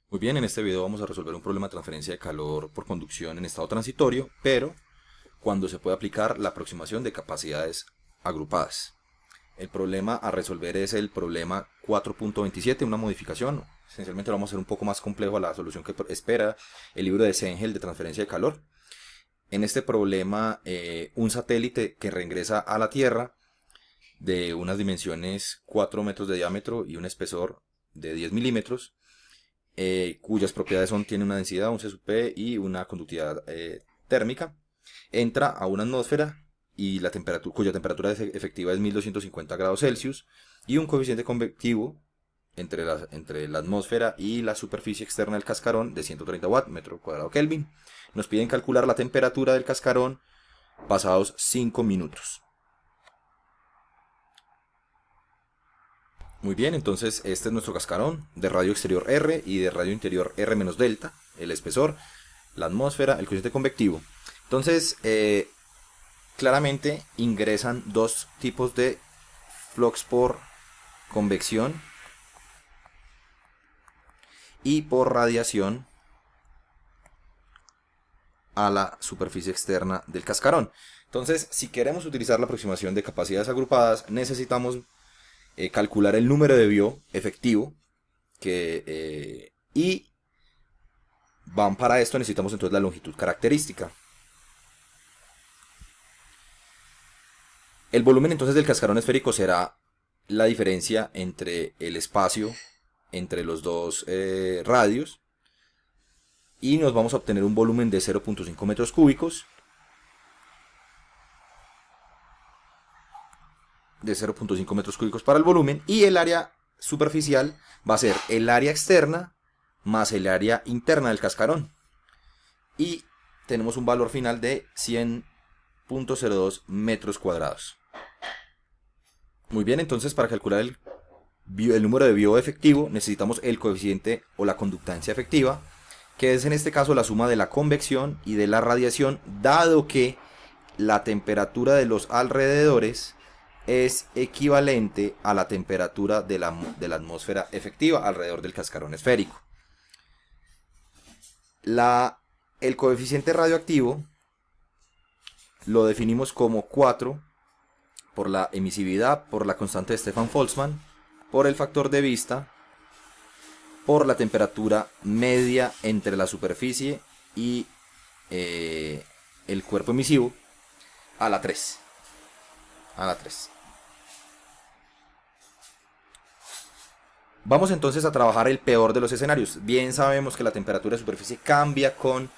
Muy bien, en este video vamos a resolver un problema de transferencia de calor por conducción en estado transitorio, pero cuando se puede aplicar la aproximación de capacidades agrupadas. El problema a resolver es el problema 4.27, una modificación. Esencialmente lo vamos a hacer un poco más complejo a la solución que espera el libro de Sengel de transferencia de calor. En este problema, un satélite que reingresa a la Tierra de unas dimensiones 4 metros de diámetro y un espesor de 10 milímetros, cuyas propiedades tienen una densidad, un C sub P y una conductividad térmica, entra a una atmósfera y cuya temperatura efectiva es 1250 grados Celsius y un coeficiente convectivo entre la atmósfera y la superficie externa del cascarón de 130 watts metro cuadrado Kelvin. Nos piden calcular la temperatura del cascarón pasados 5 minutos. Muy bien, entonces este es nuestro cascarón de radio exterior R y de radio interior R menos delta, el espesor, la atmósfera, el coeficiente convectivo. Entonces, claramente ingresan dos tipos de flux por convección y por radiación a la superficie externa del cascarón. Entonces, si queremos utilizar la aproximación de capacidades agrupadas, necesitamos calcular el número de BIO efectivo y para esto necesitamos entonces la longitud característica. El volumen entonces del cascarón esférico será la diferencia entre el espacio entre los dos radios y nos vamos a obtener un volumen de 0.5 metros cúbicos para el volumen, y el área superficial va a ser el área externa más el área interna del cascarón, y tenemos un valor final de 100.02 metros cuadrados. Muy bien, entonces para calcular el número de BIO efectivo necesitamos el coeficiente o la conductancia efectiva, que es en este caso la suma de la convección y de la radiación, dado que la temperatura de los alrededores es equivalente a la temperatura de la atmósfera efectiva alrededor del cascarón esférico. El coeficiente radioactivo lo definimos como 4 por la emisividad, por la constante de Stefan-Boltzmann, por el factor de vista, por la temperatura media entre la superficie y el cuerpo emisivo, a la 3. Vamos entonces a trabajar el peor de los escenarios. Bien sabemos que la temperatura de superficie cambia con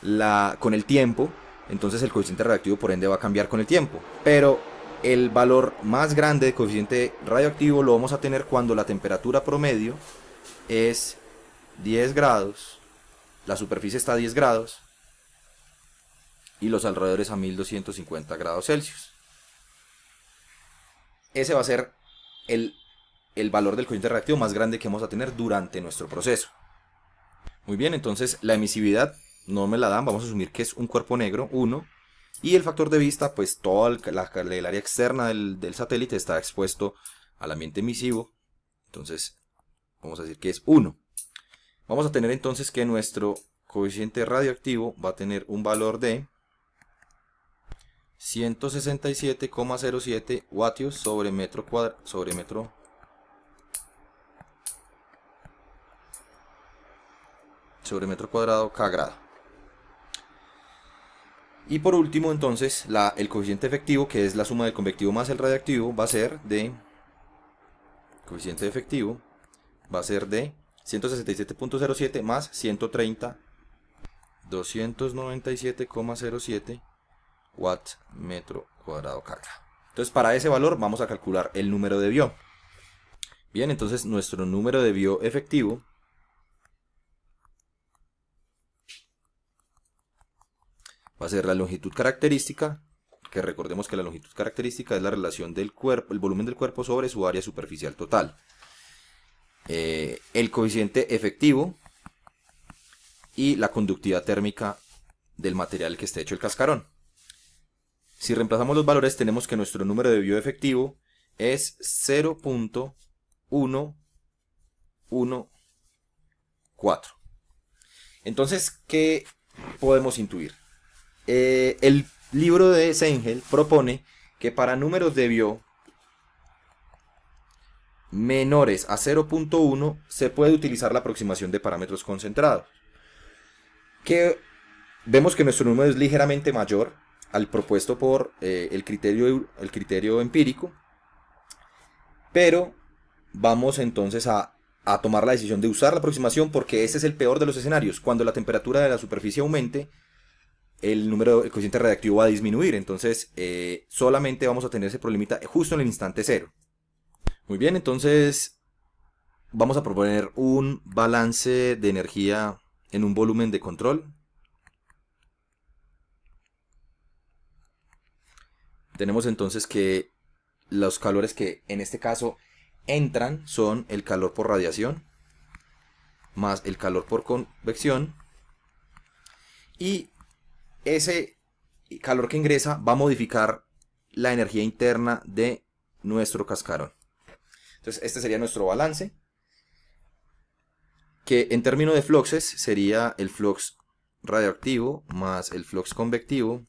el tiempo, entonces el coeficiente radioactivo por ende va a cambiar con el tiempo. Pero el valor más grande de coeficiente radioactivo lo vamos a tener cuando la temperatura promedio es 10 grados, la superficie está a 10 grados y los alrededores a 1250 grados Celsius. Ese va a ser el valor del coeficiente reactivo más grande que vamos a tener durante nuestro proceso. Muy bien, entonces la emisividad no me la dan, vamos a asumir que es un cuerpo negro, 1, y el factor de vista, pues todo el área externa del satélite está expuesto al ambiente emisivo, entonces vamos a decir que es 1. Vamos a tener entonces que nuestro coeficiente radioactivo va a tener un valor de 167,07 vatios sobre metro cuadrado cada grado. Y por último entonces el coeficiente efectivo, que es la suma del convectivo más el radiactivo, va a ser de 167.07 más 130, 297,07 watts metro cuadrado carga. Entonces para ese valor vamos a calcular el número de BIO. Bien, entonces nuestro número de BIO efectivo va a ser la longitud característica, que recordemos que la longitud característica es la relación del cuerpo, el volumen del cuerpo sobre su área superficial total. El coeficiente efectivo y la conductividad térmica del material que esté hecho el cascarón. Si reemplazamos los valores, tenemos que nuestro número de BIO efectivo es 0.1114 4. Entonces, ¿qué podemos intuir? El libro de Zengel propone que para números de Biot menores a 0.1 se puede utilizar la aproximación de parámetros concentrados. Que vemos que nuestro número es ligeramente mayor al propuesto por el criterio empírico, pero vamos entonces a tomar la decisión de usar la aproximación porque ese es el peor de los escenarios. Cuando la temperatura de la superficie aumente, el coeficiente radiactivo va a disminuir, entonces solamente vamos a tener ese problemita justo en el instante cero. Muy bien, entonces vamos a proponer un balance de energía en un volumen de control. Tenemos entonces que los calores que en este caso entran son el calor por radiación más el calor por convección, y ese calor que ingresa va a modificar la energía interna de nuestro cascarón. Entonces este sería nuestro balance, que en términos de fluxes sería el flux radioactivo más el flux convectivo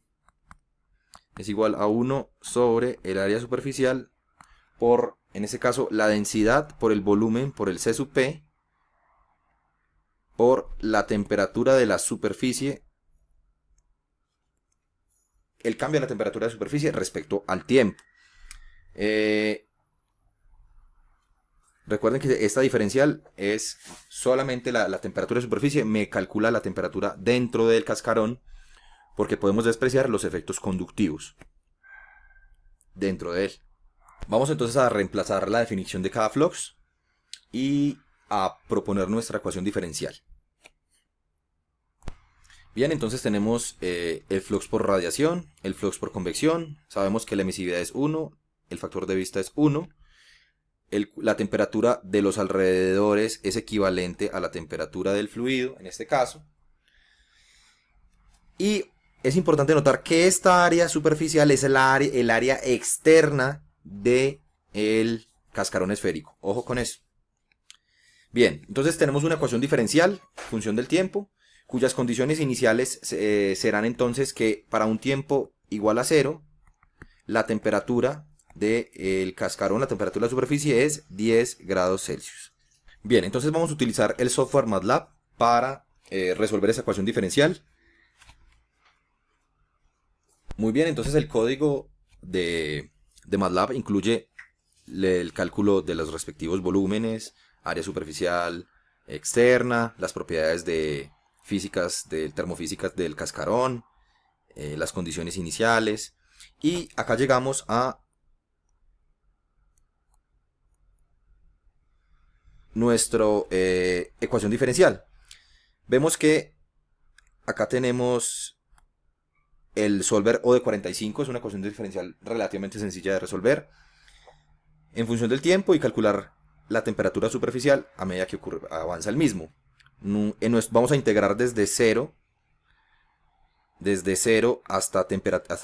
es igual a 1 sobre el área superficial por, en este caso, la densidad por el volumen por el C sub P por la temperatura de la superficie, el cambio de la temperatura de la superficie respecto al tiempo. Recuerden que esta diferencial es solamente la temperatura de superficie, me calcula la temperatura dentro del cascarón, porque podemos despreciar los efectos conductivos dentro de él. Vamos entonces a reemplazar la definición de cada flux y a proponer nuestra ecuación diferencial. Bien, entonces tenemos el flux por radiación, el flux por convección, sabemos que la emisividad es 1, el factor de vista es 1, la temperatura de los alrededores es equivalente a la temperatura del fluido, en este caso. Y es importante notar que esta área superficial es el área externa del cascarón esférico. Ojo con eso. Bien, entonces tenemos una ecuación diferencial, función del tiempo, cuyas condiciones iniciales serán entonces que para un tiempo igual a 0, la temperatura del cascarón, la temperatura de la superficie es 10 grados Celsius. Bien, entonces vamos a utilizar el software MATLAB para resolver esa ecuación diferencial. Muy bien, entonces el código de MATLAB incluye el cálculo de los respectivos volúmenes, área superficial externa, las propiedades termofísicas del cascarón, las condiciones iniciales, y acá llegamos a nuestra ecuación diferencial. Vemos que acá tenemos el solver O de 45, es una ecuación diferencial relativamente sencilla de resolver en función del tiempo y calcular la temperatura superficial a medida que avanza el mismo. Vamos a integrar desde 0 hasta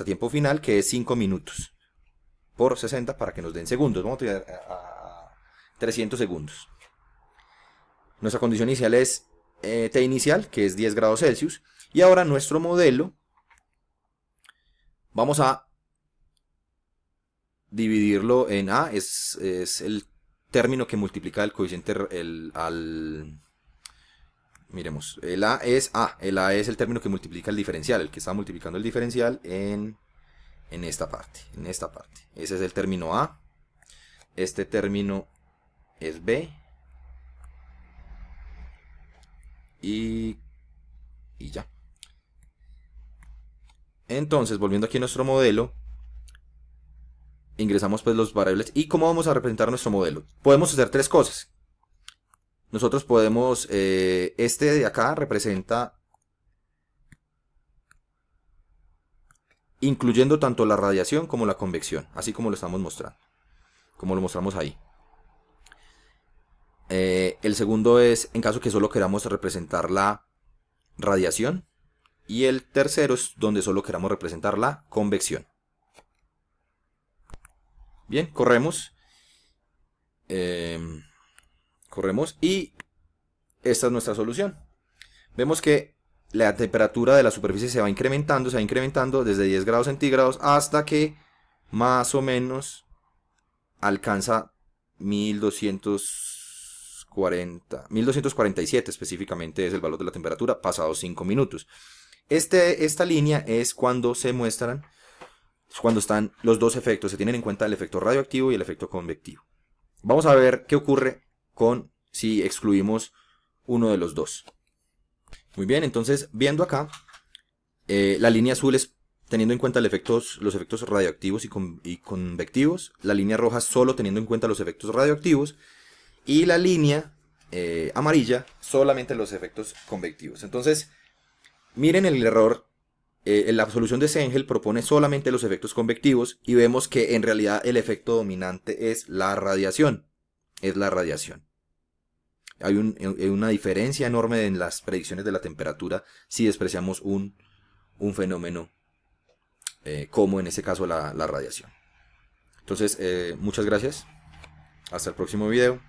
tiempo final, que es 5 minutos por 60 para que nos den segundos. Vamos a tirar a 300 segundos. Nuestra condición inicial es T inicial, que es 10 grados Celsius. Y ahora nuestro modelo vamos a dividirlo en A, es el término que multiplica el coeficiente, miremos, el A es el término que multiplica el diferencial, el que está multiplicando el diferencial en esta parte, ese es el término A, este término es B, y ya. Entonces, volviendo aquí a nuestro modelo, ingresamos pues los variables. ¿Y cómo vamos a representar nuestro modelo? Podemos hacer tres cosas. Nosotros podemos, este de acá representa incluyendo tanto la radiación como la convección, así como lo estamos mostrando, como lo mostramos ahí. El segundo es en caso que solo queramos representar la radiación, y el tercero es donde solo queramos representar la convección. Bien, corremos y esta es nuestra solución. Vemos que la temperatura de la superficie se va incrementando desde 10 grados centígrados hasta que más o menos alcanza 1247 específicamente es el valor de la temperatura pasados 5 minutos. Esta línea es cuando se muestran, cuando están los dos efectos, se tienen en cuenta el efecto radioactivo y el efecto convectivo. Vamos a ver qué ocurre con si excluimos uno de los dos. Muy bien, entonces viendo acá, la línea azul es teniendo en cuenta los efectos radioactivos y convectivos, la línea roja solo teniendo en cuenta los efectos radioactivos y la línea amarilla solamente los efectos convectivos. Entonces, miren el error, la solución de Cengel propone solamente los efectos convectivos y vemos que en realidad el efecto dominante es la radiación. Hay una diferencia enorme en las predicciones de la temperatura si despreciamos un fenómeno como en este caso la radiación. Entonces, muchas gracias. Hasta el próximo video.